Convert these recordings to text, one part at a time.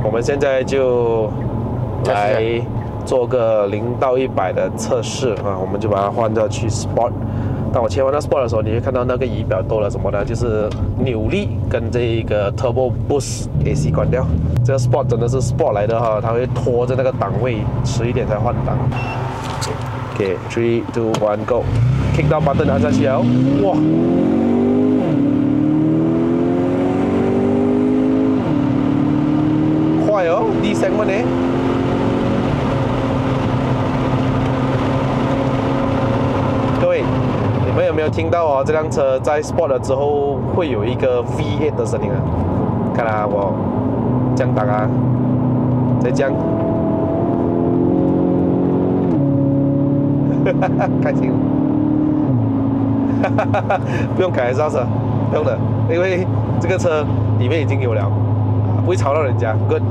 我们现在就来做个0到100的测试啊，我们就把它换到去 Sport。当我切换到 Sport 的时候，你会看到那个仪表多了什么呢？就是扭力跟这一个 Turbo Boost AC 关掉。这个 Sport 真的是 Sport 来的哈，它会拖着那个档位，迟一点才换挡。OK， 3、2、1 Go，Kick down button 按下去了，哇！快哦 ，D segment 呢？各位，你们有没有听到哦？这辆车在 Sport 了之后会有一个 V8 的声音啊！看啊，我降档啊，再降，开心，不用改刹车，不用的，因为这个车里面已经有了，不会吵到人家。Good。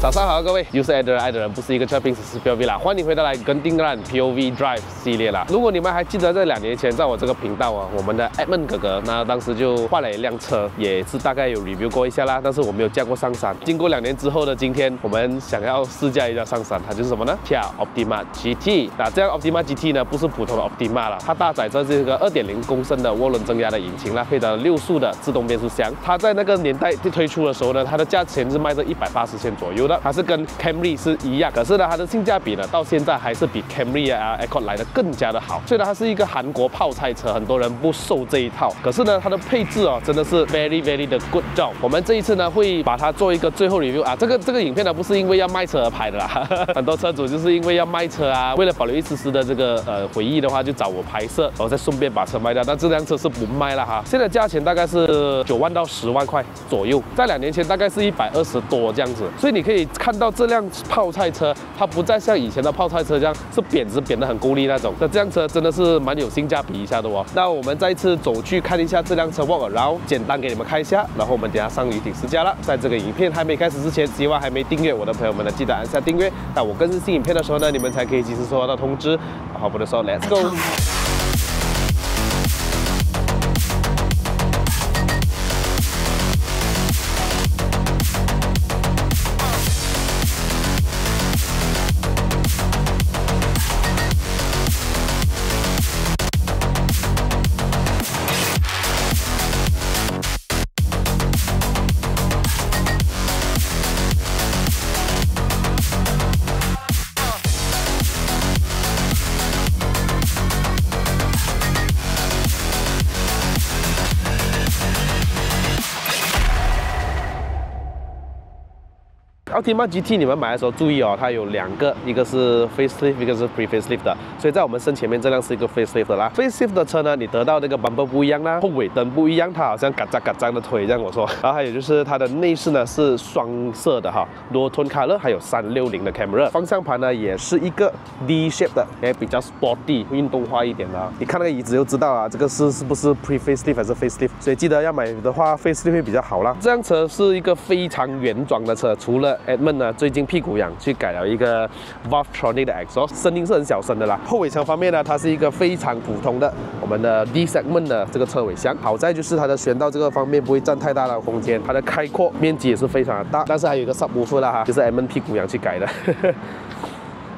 早上好，各位，又是爱的人，爱的人不是一个车评，只是 POV 啦。欢迎回到来跟丁兰 POV Drive 系列啦。如果你们还记得在2年前，在我这个频道啊，我们的 Edmund 哥哥，那当时就换了一辆车，也是大概有 review 过一下啦，但是我没有驾过上山。经过2年之后的今天，我们想要试驾一下上山，它就是什么呢？Kia Optima GT。那这样 Optima GT 呢，不是普通的 Optima 啦，它搭载着这个2.0公升的涡轮增压的引擎啦，配的6速的自动变速箱。它在那个年代推出的时候呢，它的价钱是卖着180千左右的，它是跟 Camry 是一样，可是呢，它的性价比呢，到现在还是比 Camry 啊 Accord 来的更加的好。虽然它是一个韩国泡菜车，很多人不受这一套，可是呢，它的配置哦，真的是 very 的 good job。我们这一次呢，会把它做一个最后 review 啊。这个影片呢，不是因为要卖车而拍的啦，很多车主就是因为要卖车啊，为了保留一丝的这个回忆的话，就找我拍摄，然后再顺便把车卖掉。但这辆车是不卖了哈，现在价钱大概是9万到10万块左右，在2年前大概是120多这样子，所以你可以看到这辆泡菜车，它不再像以前的泡菜车这样是扁得很够力那种。那这辆车真的是蛮有性价比一下的哦。那我们再次走去看一下这辆车 walk around， 简单给你们看一下，然后我们等下上游艇试驾了。在这个影片还没开始之前，希望还没订阅我的朋友们呢，记得按下订阅。那我更新新影片的时候呢，你们才可以及时收到通知。好，不的说 ，Let's go。Optima GT 你们买的时候注意哦，它有2个，一个是 facelift， 一个是 pre-facelift 的，所以在我们身前面这辆是一个 facelift 的啦。facelift 的车呢，你得到那个 bumper 不一样啦，后尾灯不一样，它好像嘎扎的推这样我说。然后还有就是它的内饰呢是双色的哈 ，dual tone color， 还有360的 camera。方向盘呢也是一个 D shape 的，也比较 sporty 运动化一点的。你看那个椅子就知道啊，这个是不是 pre-facelift 还是 facelift？ 所以记得要买的话 facelift 会比较好啦。这辆车是一个非常原装的车，除了Edmund 呢，最近屁股痒去改了一个 Valvetronic 的 exhaust， 声音是很小声的啦。后尾箱方面呢，它是一个非常普通的我们的 D segment 的这个车尾箱，好在就是它的悬道这个方面不会占太大的空间，它的开阔面积也是非常的大，但是还有一个 subwoofer 啦哈，就是 Edmund 屁股痒去改的。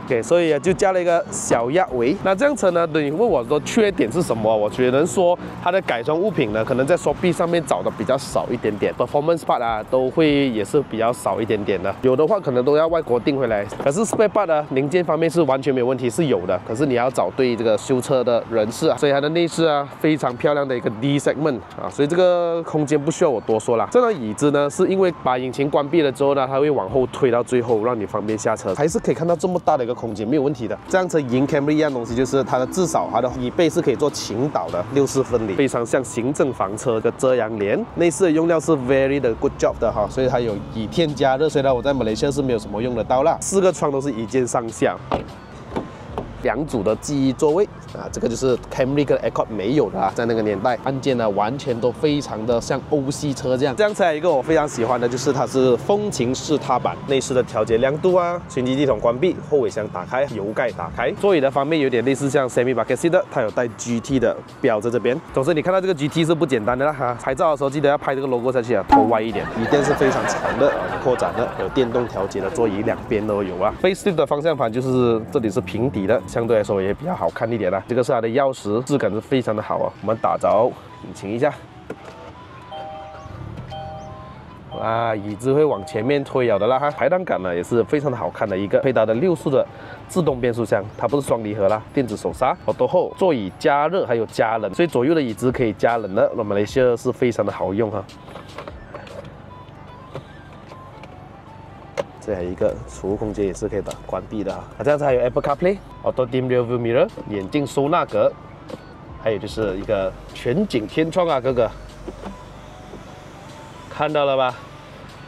OK， 所以就加了一个小压尾。那这辆车呢，你问我说缺点是什么？我只能说它的改装物品呢，可能在 Shopee 上面找的比较少一点点 ，performance part 啊都会也是比较少一点点的。有的话可能都要外国订回来。可是 spare part 呢，零件方面是完全没有问题，是有的。可是你要找对这个修车的人士啊，所以它的内饰啊非常漂亮的一个 D segment 啊，所以这个空间不需要我多说啦。这张椅子呢，是因为把引擎关闭了之后呢，它会往后推到最后，让你方便下车，还是可以看到这么大的一个空间，没有问题的。这辆车赢 Camry 一样东西，就是它的至少它的椅背是可以做倾倒的，64分离，非常像行政房车的遮阳帘。内饰的用料是 very 的 good job 的哈，所以它有倚天加热，虽然我在马来西亚是没有什么用得到啦。4个窗都是一键上下。2组的记忆座位啊，这个就是 Camry 跟 Accord 没有的啊，在那个年代，按键呢完全都非常的像欧系车这样。这辆车还有一个我非常喜欢的就是它是风琴式踏板，内饰的调节亮度啊，循迹系统关闭，后尾箱打开，油盖打开，座椅的方面有点类似像 Semi Bucket Seat 的，它有带 GT 的标在这边。总之你看到这个 GT 是不简单的啦哈，拍照的时候记得要拍这个 logo 下去啊，头歪一点，椅垫是非常长的，扩展的，有电动调节的座椅，2边都有啊。Facelift 的方向盘就是这里是平底的，相对来说也比较好看一点啦。这个是它的钥匙，质感是非常的好啊。我们打着引擎一下。啊，椅子会往前面推了的啦哈，排档杆呢也是非常的好看的一个，配搭的6速的自动变速箱，它不是双离合啦，电子手刹，好多后座椅加热还有加冷，所以左右的椅子可以加冷的，那马来西亚是非常的好用哈。这还有一个储物空间也是可以的，关闭的哈。这样子还有 Apple CarPlay、Auto Dim Rearview Mirror、眼镜收纳格，还有就是一个全景天窗啊，哥哥，看到了吧？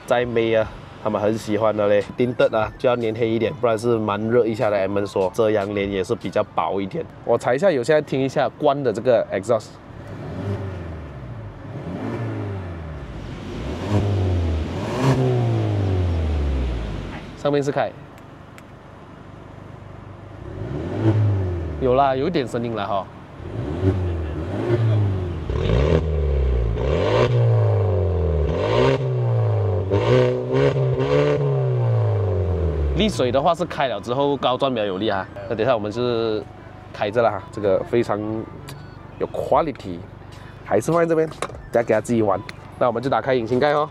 再美啊，他们很喜欢的嘞。丁特啊就要粘黑一点，不然是蛮热一下的。M 说遮阳帘也是比较薄一点。我踩一下油，现在听一下关的这个 exhaust。上面是开，有啦，有一点声音了哈。沥水的话是开了之后高转比较有力哈。那等一下我们是开着了哈，这个非常有 quality， 还是放在这边，大家给它自己玩。那我们就打开引擎盖哦。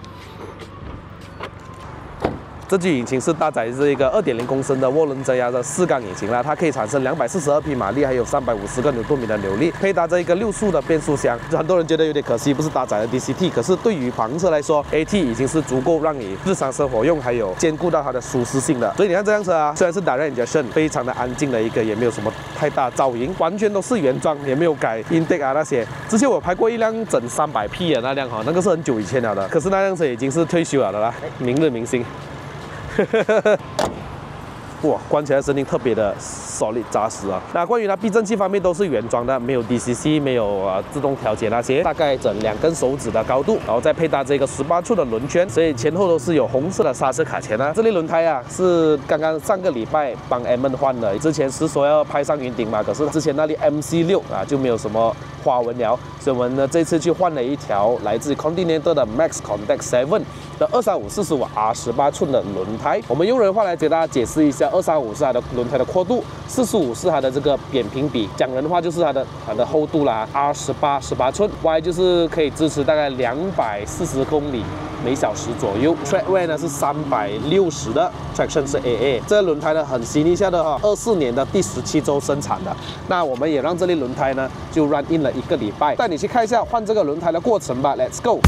这具引擎是搭载这一个2.0公升的涡轮增压的4缸引擎啦，它可以产生242匹马力，还有350个牛顿米的扭力，配搭着一个6速的变速箱。很多人觉得有点可惜，不是搭载了 DCT， 可是对于房车来说 ，AT 已经是足够让你日常生活用，还有兼顾到它的舒适性的。所以你看这辆车啊，虽然是 Direct Injection， 非常的安静的一个，也没有什么太大噪音，完全都是原装，也没有改 intake 啊那些。之前我拍过一辆整300匹的那辆哈，那个是很久以前了的，可是那辆车已经是退休了的啦，明日明星。哇，关起来声音特别的 solid 扎实啊！那关于它避震器方面都是原装的，没有 DCC， 没有自动调节那些，大概整2根手指的高度，然后再配搭这个18寸的轮圈，所以前后都是有红色的刹车卡钳啊。这类轮胎啊是刚刚上个礼拜帮 M 换的，之前是说要拍上云顶嘛，可是之前那里 MC6啊就没有什么花纹了，所以我们呢这次去换了一条来自 Continental 的 Max Contact 7的235/45R18寸的轮胎。我们用人话来给大家解释一下，235是它的轮胎的阔度，45是它的这个扁平比，讲人话就是它的厚度啦。R18寸 ，Y 就是可以支持大概240公里每小时左右。Track weight 呢是360的 ，Traction 是 AA。这个轮胎呢很新一下的哈，24年的第17周生产的。那我们也让这类轮胎呢就 run in 了1个礼拜，带你去看一下换这个轮胎的过程吧 ，Let's go。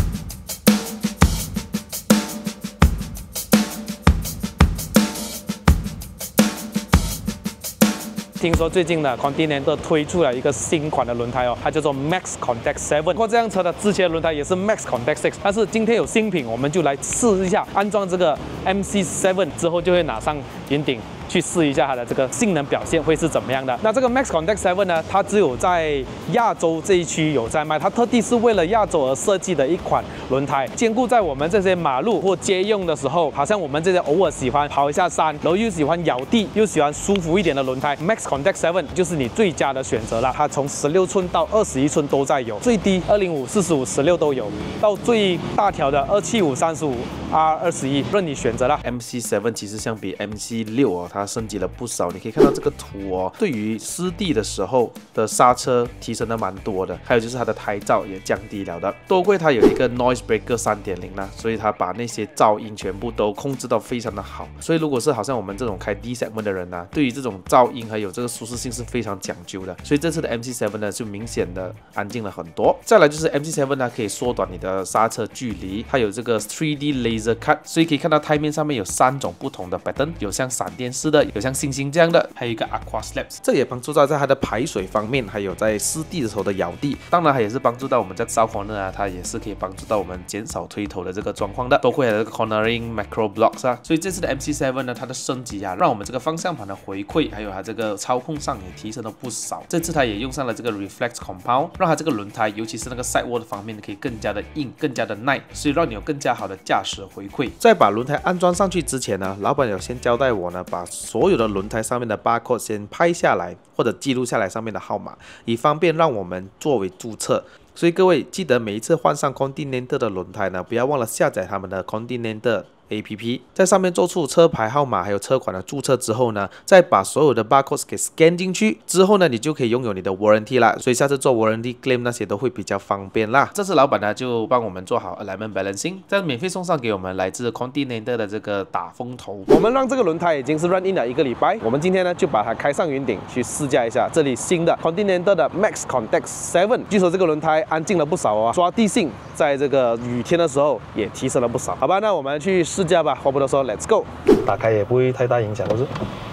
听说最近的 Continental 推出了一个新款的轮胎哦，它叫做 Max Contact 7。不过这辆车的之前的轮胎也是 Max Contact 6，但是今天有新品，我们就来试一下安装这个 MC7之后，就会拿上云顶去试一下它的这个性能表现会是怎么样的。那这个 Max Contact 7呢，它只有在亚洲这一区有在卖，它特地是为了亚洲而设计的一款轮胎，兼顾在我们这些马路或街用的时候，好像我们这些偶尔喜欢跑一下山，然后又喜欢咬地，又喜欢舒服一点的轮胎 ，Max Contact 7就是你最佳的选择了。它从16寸到21寸都在有，最低205、45、16都有，到最大条的275、35、R21，任你选择啦。MC7其实相比 MC6哦，它升级了不少。你可以看到这个图哦，对于湿地的时候的刹车提升的蛮多的，还有就是它的胎噪也降低了的。多亏它有一个 Noise Breaker 3.0啦，所以它把那些噪音全部都控制到非常的好。所以如果是好像我们这种开 D segment 的人呢，对于这种噪音还有这个舒适性是非常讲究的。所以这次的 MC7呢就明显的安静了很多。再来就是 MC7呢可以缩短你的刹车距离，它有这个 3D Laser Cut， 所以可以看到胎面上面有3种不同的 pattern， 有像闪电式的，有像星星这样的，还有一个 Aqua Slabs， 这也帮助到在它的排水方面，还有在湿地的时候的咬地。当然，它也是帮助到我们在烧 corner 啊，它也是可以帮助到我们减少推头的这个状况的，包括它的这个 cornering macro blocks 啊。所以这次的 MC7 呢，它的升级啊，让我们这个方向盘的回馈，还有它这个操控上也提升了不少。这次它也用上了这个 Reflex Compound， 让它这个轮胎，尤其是那个 sidewall 的方面，可以更加的硬，更加的耐，所以让你有更加好的驾驶回馈。在把轮胎安装上去之前呢，老板有先交代我呢，把所有的轮胎上面的 barcode 先拍下来，或者记录下来上面的号码，以方便让我们作为注册。所以各位记得每一次换上 Continental 的轮胎呢，不要忘了下载他们的 Continental APP， 在上面做出车牌号码还有车款的注册之后呢，再把所有的 barcodes 给 scan 进去，之后呢，你就可以拥有你的 warranty 啦。所以下次做 warranty claim 那些都会比较方便啦。这次老板呢就帮我们做好 alignment balancing， 再免费送上给我们来自 Continental 的这个打风头。我们让这个轮胎已经是 run in 了1个礼拜，我们今天呢就把它开上云顶去试驾一下。这里新的 Continental 的 Max Contact 7， 据说这个轮胎安静了不少哦，抓地性在这个雨天的时候也提升了不少。好吧，那我们去试驾吧。话不多说 ，Let's go。打开也不会太大影响，不是？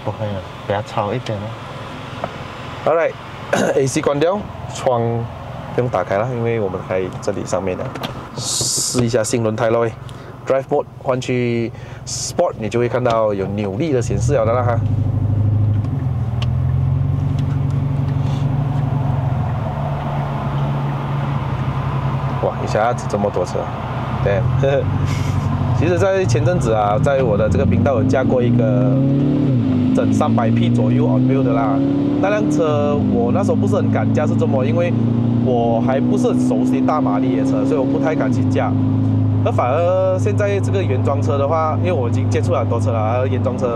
不会啊，比较吵一点哦。Alright，AC 关掉，窗不用打开了，因为我们开这里上面的。试一下新轮胎咯 ，Drive Mode 换去 Sport， 你就会看到有扭力的显示了的啦哈。哇，一下子这么多车，对。其实，在前阵子啊，在我的这个频道有驾过一个整300P 左右 on wheel 的啦。那辆车我那时候不是很敢驾，是这么，因为我还不是很熟悉大马力的车，所以我不太敢去驾。而反而现在这个原装车的话，因为我已经接触了很多车了，原装车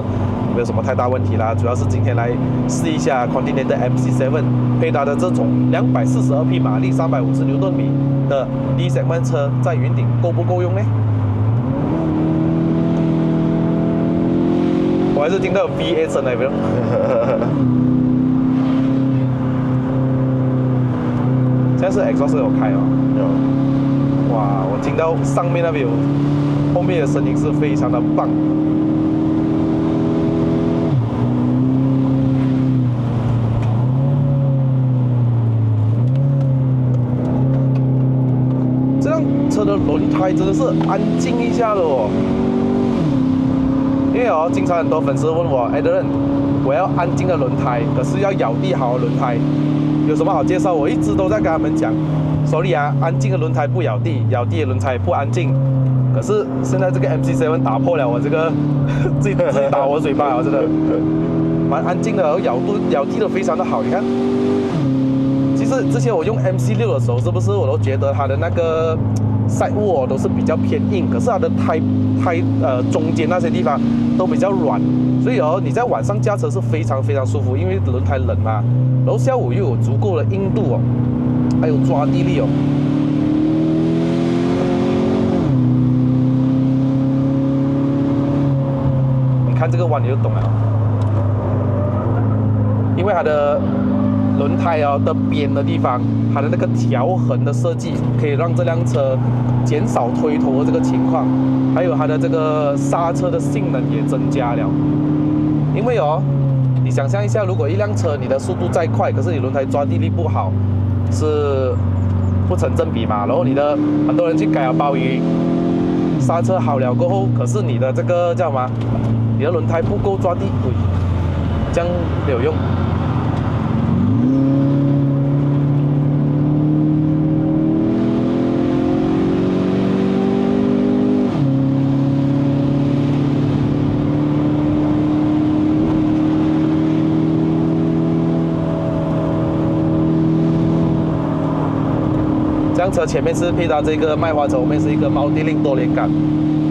没有什么太大问题啦。主要是今天来试一下 Continental MC7 配搭的这种242匹马力、350牛顿米的 D segment 车，在云顶够不够用呢？我还是听到 V8 声来没有？现在是 exhaust 有开哦。有。哇，我听到上面那边有，后面的声音是非常的棒。这辆车的轮胎真的是安静一下的哦。因为哦，经常很多粉丝问我 ，Adrian， 我要安静的轮胎，可是要咬地好的轮胎，有什么好介绍？我一直都在跟他们讲 ，sorry 啊，安静的轮胎不咬地，咬地的轮胎不安静。可是现在这个 MC7 打破了我这个自己打我嘴巴啊，真的蛮安静的，咬地都非常的好。你看，其实之前我用 MC6 的时候，是不是我都觉得它的那个sidewall都是比较偏硬，可是它的胎中间那些地方都比较软，所以哦你在晚上驾车是非常非常舒服，因为轮胎冷嘛，然后下午又有足够的硬度哦，还有抓地力哦。你看这个弯你就懂了，因为它的轮胎哦的边的地方，它的那个条痕的设计，可以让这辆车减少推头的这个情况，还有它的这个刹车的性能也增加了。因为哦，你想象一下，如果一辆车你的速度再快，可是你轮胎抓地力不好，是不成正比嘛。然后很多人去改了鲍鱼，刹车好了过后，可是你的这个叫什么？你的轮胎不够抓地，这样没有用。这辆车前面是配搭这个麦花臣，后面是一个猫地令多连杆，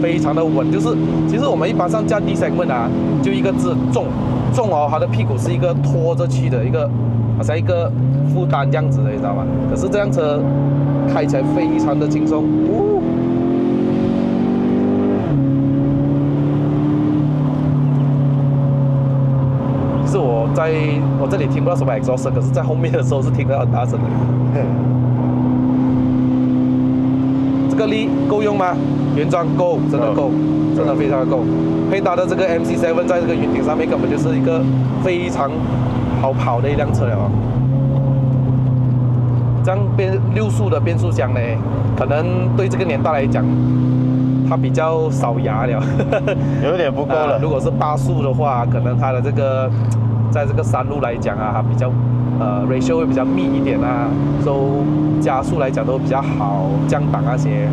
非常的稳。就是其实我们一般上驾 D segment 啊，就一个字重哦，它的屁股是一个拖着去的一个，好像一个负担这样子的，你知道吗？可是这辆车开起来非常的轻松。是我这里听不到什么 exhaust， 可是在后面的时候是听到很大声的。这个力够用吗？原装够，真的够，真的非常的够。配搭的这个 MC7 在这个云顶上面根本就是一个非常好跑的一辆车了哦。这样6速的变速箱呢，可能对这个年代来讲，它比较少牙了，有点不够了。如果是8速的话，可能它的这个在这个山路来讲啊，它比较ratio 会比较密一点啊，加速来讲都比较好，降档那些。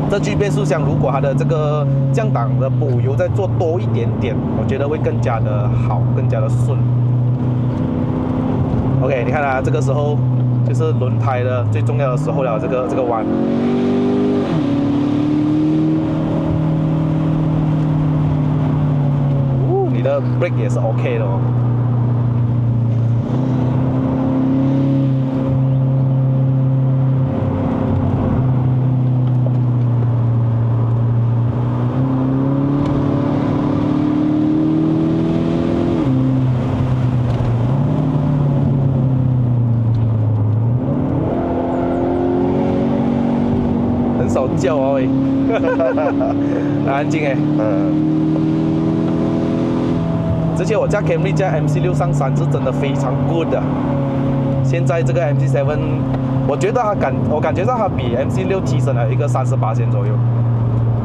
这具变速箱如果它的这个降档的补油再做多一点点，我觉得会更加的好，更加的顺。OK， 你看啊，这个时候就是轮胎的最重要的时候了，这个弯。你的 brake 也是 OK 的哦。很少叫哦，喂，很安静哎。之前我驾 Camry 驾 MC6上山是真的非常 good 的，现在这个 MC7，我觉得我感觉到它比 MC6提升了一个30%左右，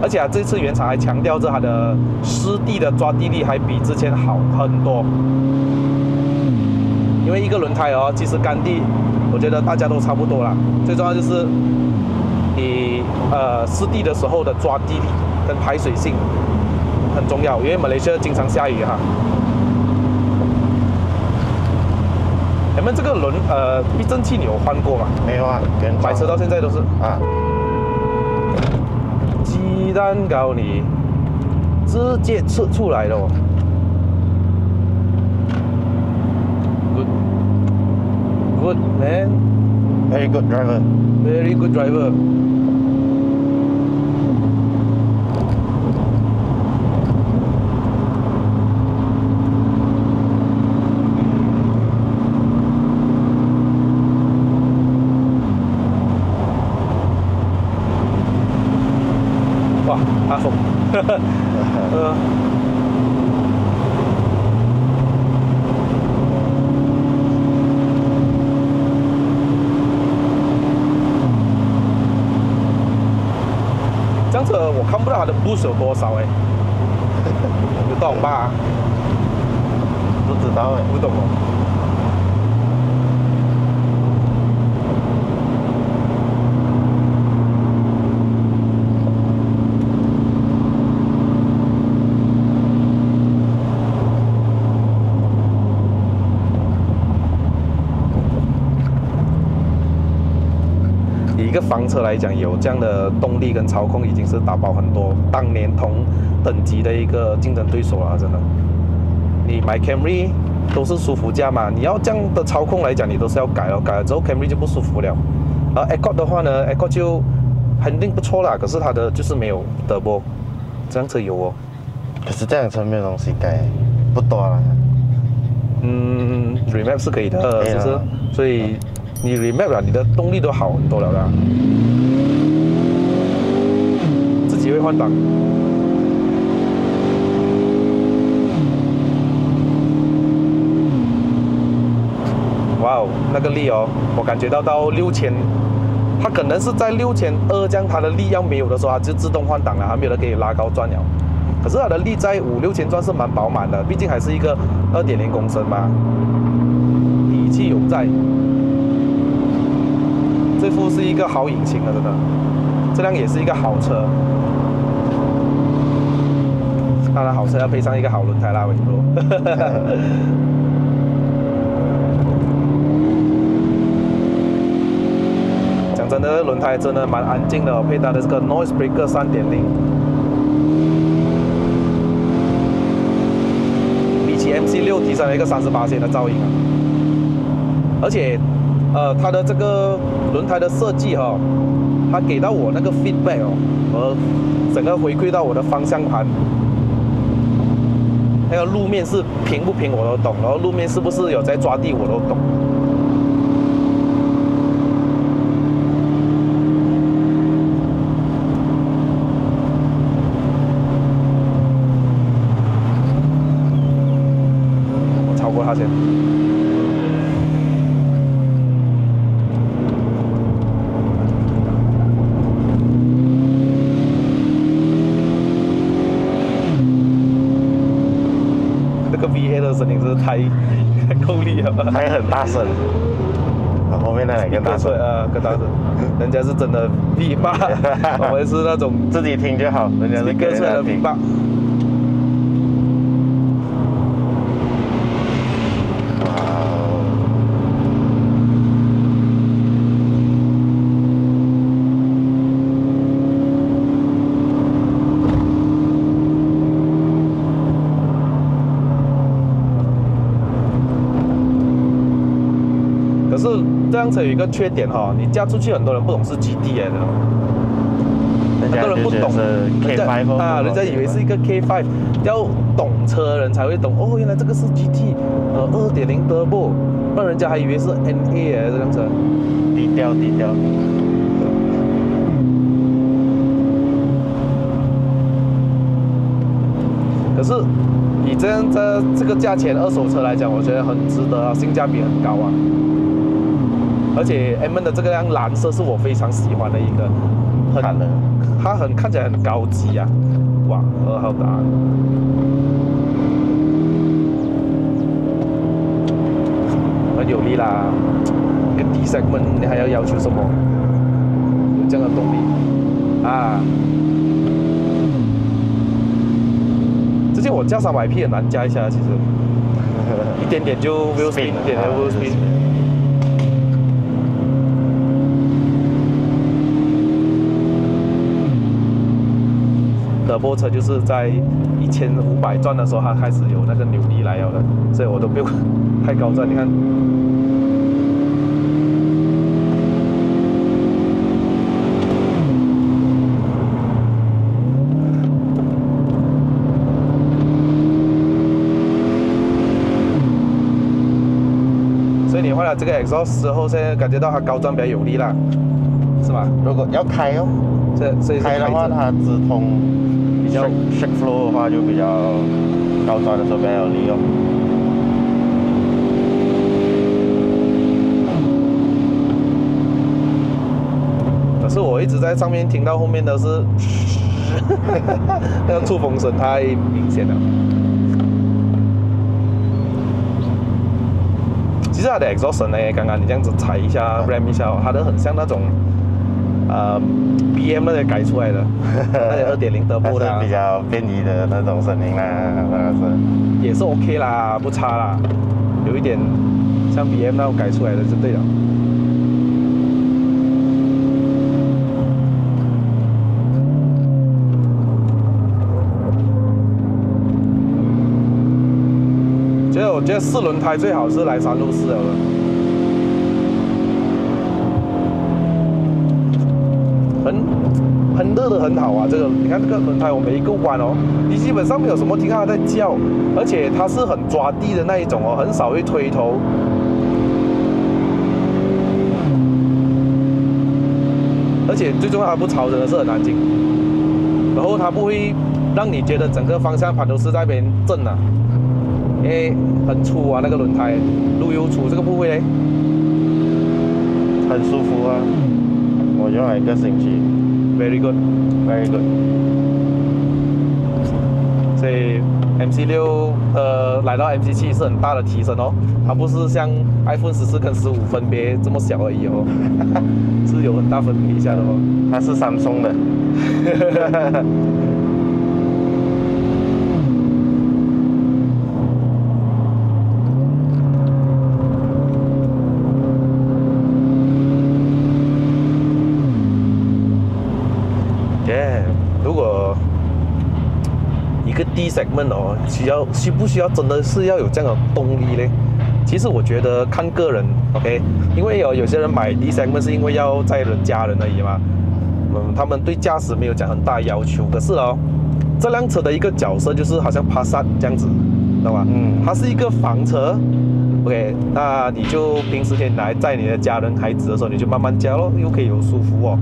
而且这次原厂还强调着它的湿地的抓地力还比之前好很多。因为一个轮胎哦，其实干地我觉得大家都差不多啦，最重要就是你湿地的时候的抓地力跟排水性很重要，因为马来西亚经常下雨哈。你们这个避震器你有换过吗？没有啊，买车到现在都是啊。鸡蛋糕你直接吃出来的哦。Good man. Very good driver. Very good driver. Wah, langsung. 这样子我看不到它的 boost 有多少哎，有多少吧、啊？不知道哎，不懂哦。以一个房车来讲，有这样的动力跟操控，已经是打爆很多当年同等级的一个竞争对手了，真的。你买 Camry 都是舒服价嘛，你要这样的操控来讲，你都是要改了，改了之后 Camry 就不舒服了。而 Accord 的话呢 ，Accord 就肯定不错啦，可是它的就是没有 Turbo， 这辆车有哦。可是这辆车没有东西改，不多啦。Remap 是可以的，是不是？所以你 Remap 了，你的动力都好很多了啦。自己会换挡。哇哦，那个力哦，我感觉到6000，它可能是在6200这样，它的力要没有的时候，它就自动换挡了，它没有的可以拉高转了。可是它的力在5、6000转是蛮饱满的，毕竟还是一个2.0公升嘛，底气有在。这副是一个好引擎的，真的，这辆也是一个好车。当然，好车要配上一个好轮胎啦，我跟你说。讲真的，轮胎真的蛮安静的哦，配搭的这个 Noise Breaker 3.0。比起 MC6提升了一个38%的噪音啊，而且，它的这个轮胎的设计哈、它给到我那个 feedback 哦，和整个回馈到我的方向盘，那个路面是平不平我都懂，然后路面是不是有在抓地我都懂。先。那个 V8 的声音真是太够力了吧？还很大声。后面那两个大声，更大声，人家是真的 V8，我们是那种自己听就好，人家是跟人家听。V8。可是这辆车有一个缺点哈，你驾出去很多人不懂是 GT 来的，很多人不懂，人家以为是一个 K5，要懂车的人才会懂哦，原来这个是 GT， 2.0 Turbo， 不然人家还以为是 NA 这辆车。低调低调。可是以这个价钱二手车来讲，我觉得很值得啊，性价比很高啊。而且 M 的这个辆蓝色是我非常喜欢的一个，它看起来很高级啊，哇，2号答案，很有力啦。一个 D segment 你还要求什么？有这样的动力啊！之前我加300P 很难加一下，其实一点点就 wheel spin， 一点点 wheel spin。德波车就是在1500转的时候，它开始有那个扭力来了的，所以我都不用太高转。你看，所以你换了这个 exhaust 之后，现在感觉到它高转比较有力啦，是吧？如果要开哦，所以开的话，它直通。比较 shake flow 的话，就比较高转的时候比较有力哦。可是我一直在上面听到后面的是，那个触风声太明显了。其实它的 exhaust 声呢，刚刚你这样子踩一下 ram 一下，它的很像那种。BM 那些改出来的，那些2.0 Turbo 的，比较便宜的那种声音啦，那是也是 OK 啦，不差啦，有一点像 BM 那种改出来的就对了。我觉得4轮胎最好是来3路4了。喷热的很好啊，这个你看这个轮胎，我每一个弯哦，你基本上没有什么听到它在叫，而且它是很抓地的那一种哦，很少会推头。而且最重要它不吵，真的是很安静。然后它不会让你觉得整个方向盘都是在那边震啊，因为很粗啊那个轮胎，路又粗，这个不会嘞，很舒服啊。我用了1个星期 ，very good，very good。所以 MC6 来到 MC7 是很大的提升哦，它不是像 iPhone 14跟15分别这么小而已哦，是有很大分别一下的哦。它是Samsung的。如果一个 D segment 哦，需不需要真的是要有这样的动力呢？其实我觉得看个人 ，OK， 因为有些人买 D segment 是因为要载家人而已嘛，他们对驾驶没有讲很大要求。可是哦，这辆车的一个角色就是好像 Passat 这样子，知道吗？它是一个房车 ，OK， 那你就平时天来载你的家人孩子的时候，你就慢慢加咯，又可以有舒服哦。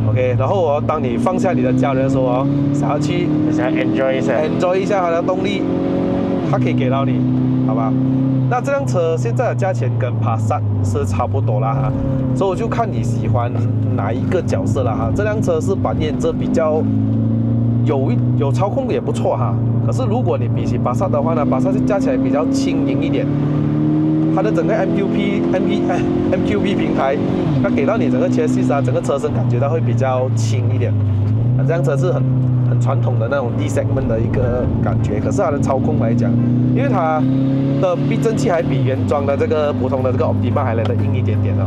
OK， 然后当你放下你的家人的时候想要去enjoy 一下它的动力，它可以给到你，好吧？那这辆车现在的价钱跟帕萨是差不多啦哈，所以我就看你喜欢哪一个角色了哈。这辆车是扮演着比较有操控也不错哈，可是如果你比起巴萨的话呢，巴萨就加起来比较轻盈一点。它的整个 MQB 平台，它给到你整个chassis啊，整个车身感觉到会比较轻一点。这辆车是很传统的那种 D segment 的一个感觉，可是它的操控来讲，因为它的避震器还比原装的这个普通的这个 Optima 还来得硬一点点哦，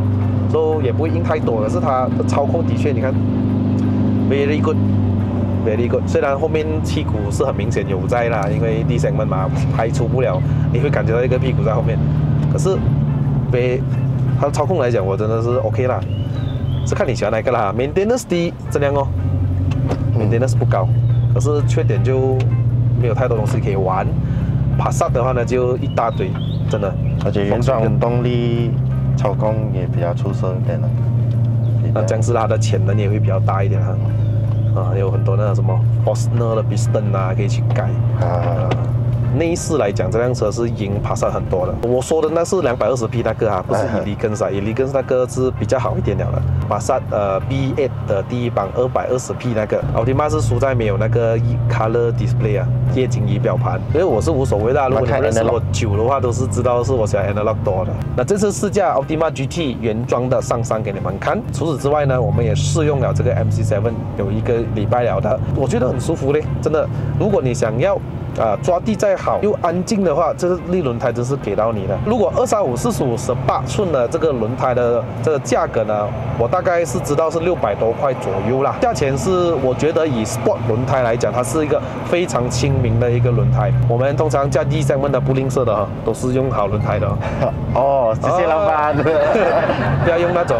所以也不会硬太多。可是它的操控的确，你看 very good。虽然后面屁股是很明显有在啦，因为 D segment 嘛，排除不了，你会感觉到一个屁股在后面。可是，它的操控来讲，我真的是 OK 啦，是看你喜欢哪一个啦。maintenance 低这辆哦，maintenance 不高，可是缺点就没有太多东西可以玩。Passat 的话呢，就一大堆，真的。而且原装动力操控也比较出色一点了。那这样子它的潜能也会比较大一点哈。有很多那什么 Forstner 的 piston 啊，可以去改啊。内饰来讲，这辆车是赢Passat很多的。我说的那是220P 那个啊，不是Elegance啊，Elegance那个是比较好一点了的。Passat B8 的第一版220P 那个 ，Optima 是输在没有那个 Color Display 啊，液晶仪表盘。因为我是无所谓的，如果你认识我久的话，都是知道是我喜欢 Analog 多的。那这次试驾 Optima GT 原装的上山给你们看。除此之外呢，我们也试用了这个 MC7 有1个礼拜了的，我觉得很舒服嘞，真的。如果你想要抓地再好又安静的话，这个立轮胎真是给到你的。如果235、45、18寸的这个轮胎的这个价格呢，我大概是知道是600多块左右啦。价钱是我觉得以 Sport 轮胎来讲，它是一个非常亲民的一个轮胎。我们通常加 D segment 的不吝啬的哈，都是用好轮胎的。哦，谢谢老板。不要用那种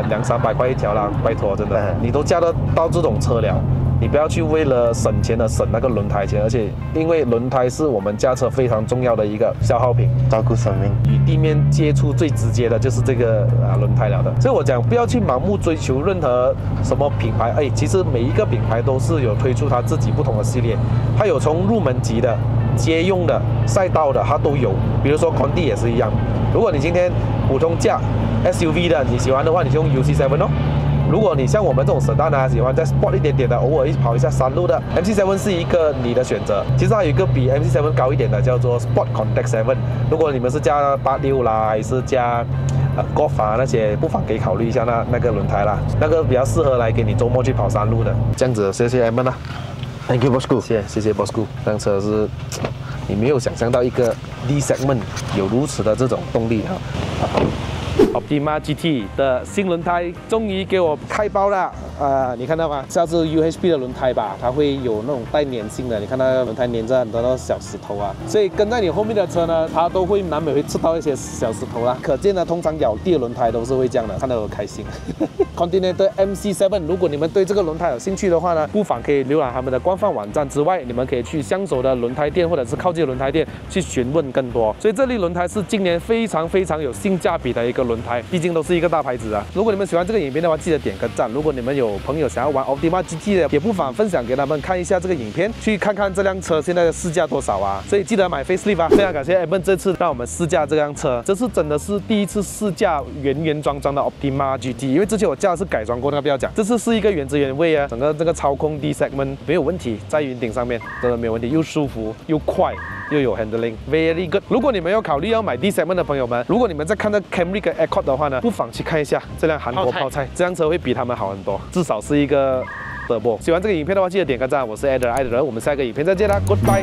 200-300块一条啦，拜托，真的，你都驾得到这种车了。你不要去为了省钱而省那个轮胎钱，而且因为轮胎是我们驾车非常重要的一个消耗品，照顾生命，与地面接触最直接的就是这个轮胎了的。所以我讲不要去盲目追求任何什么品牌，其实每一个品牌都是有推出它自己不同的系列，它有从入门级的、街用的、赛道的，它都有。比如说Conti也是一样，如果你今天普通驾 SUV 的你喜欢的话，你就用 UC7 哦。如果你像我们这种sedan啊，喜欢再 sport 一点点的，偶尔跑一下山路的 MC7 是一个你的选择。其实还有一个比 MC7 高一点的，叫做 Sport Contact 7。如果你们是加86啦，还是加Golf 啊那些，不妨可以考虑一下那个轮胎啦，那个比较适合来给你周末去跑山路的。这样子，谢谢 Edmond 啦 ，Thank you Bosco， 谢谢 Bosco。这辆车是你没有想象到一个 D segment 有如此的这种动力哈。Optima GT 的新轮胎终于给我开包了，你看到吗？是要是 UHP 的轮胎吧，它会有那种带粘性的，你看那个轮胎粘着很多那种小石头啊，所以跟在你后面的车呢，它都会难免会吃到一些小石头啦。可见呢，通常咬地的轮胎都是会这样的，看得我开心。Continental MC7， 如果你们对这个轮胎有兴趣的话呢，不妨可以浏览他们的官方网站之外，你们可以去相熟的轮胎店或者是靠近的轮胎店去询问更多。所以这类轮胎是今年非常有性价比的一个轮胎，毕竟都是一个大牌子啊。如果你们喜欢这个影片的话，记得点个赞。如果你们有朋友想要玩 Optima GT 的，也不妨分享给他们看一下这个影片，去看看这辆车现在的市价多少啊。所以记得买 facelift 啊！非常感谢 Edmond 这次让我们试驾这辆车，这次真的是第一次试驾原装的 Optima GT， 因为之前我驾的是改装过，那个不要讲，这次是一个原汁原味啊，整个这个操控 D segment 没有问题，在云顶上面真的没有问题，又舒服又快。又有 handling，very good。如果你们有考虑要买 D segment 的朋友们，如果你们在看到 Camry 跟 Accord 的话呢，不妨去看一下这辆韩国泡菜，这辆车会比他们好很多，至少是一个Turbo。喜欢这个影片的话，记得点个赞。我是艾德，我们下一个影片再见啦 ，Goodbye。